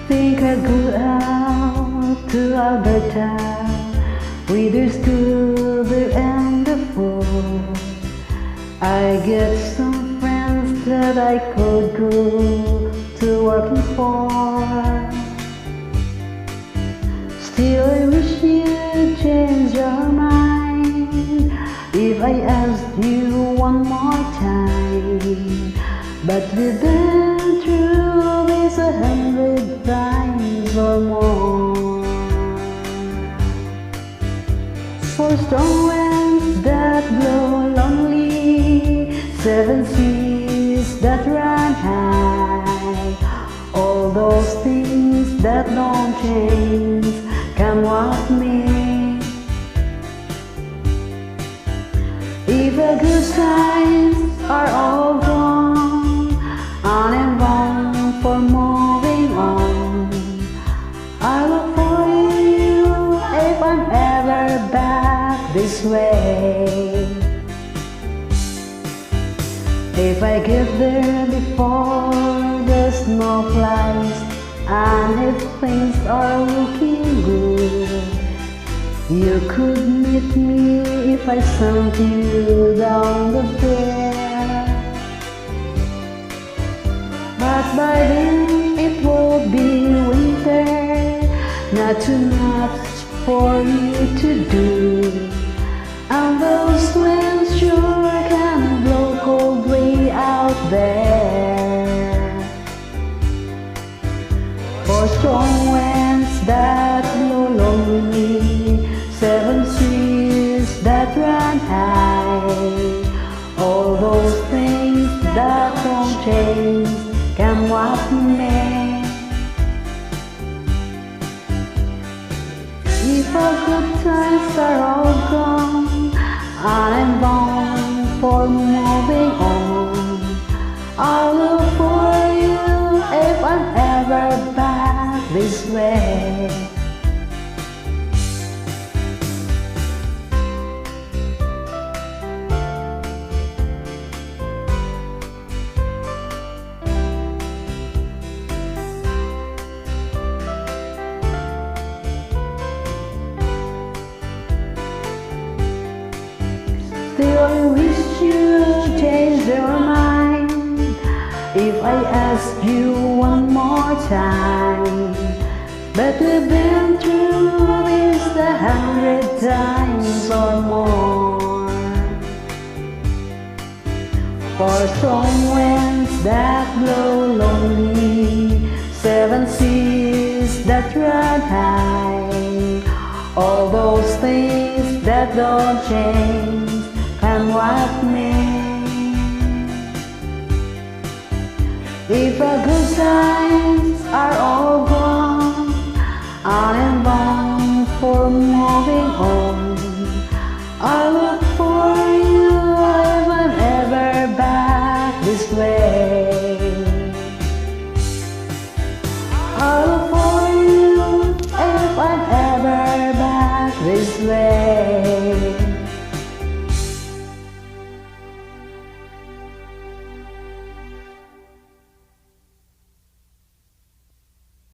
think I'd go out to Alberta with the scooter and the phone. I get some friends that I could go to working for. Still I wish you'd change your mind if I asked you one more time. But we've been through this 100 times or more. For storm winds that blow lonely, 7 seas that run high, all those things that don't change, come what may. If the good times are all gone, on and on for moving on, I look for you if I'm ever back this way. If I get there before the snow flies, and if things are looking good, you could meet me if I sent you down the fair. But by then it will be winter, not too much for you to do, and those winds sure can blow cold way out there. For strong winds that blow lonely, 7 seas that run high, all those things that don't change, come what may. If our good times are all gone, I'm bound for moving on, I'll look for you if I'm ever back this way. Still I wish you'd change your mind if I asked you one more time. But we've been through this 100 times or more. For strong winds that blow lonely, 7 seas that run high, all those things that don't change, come what may. If a good time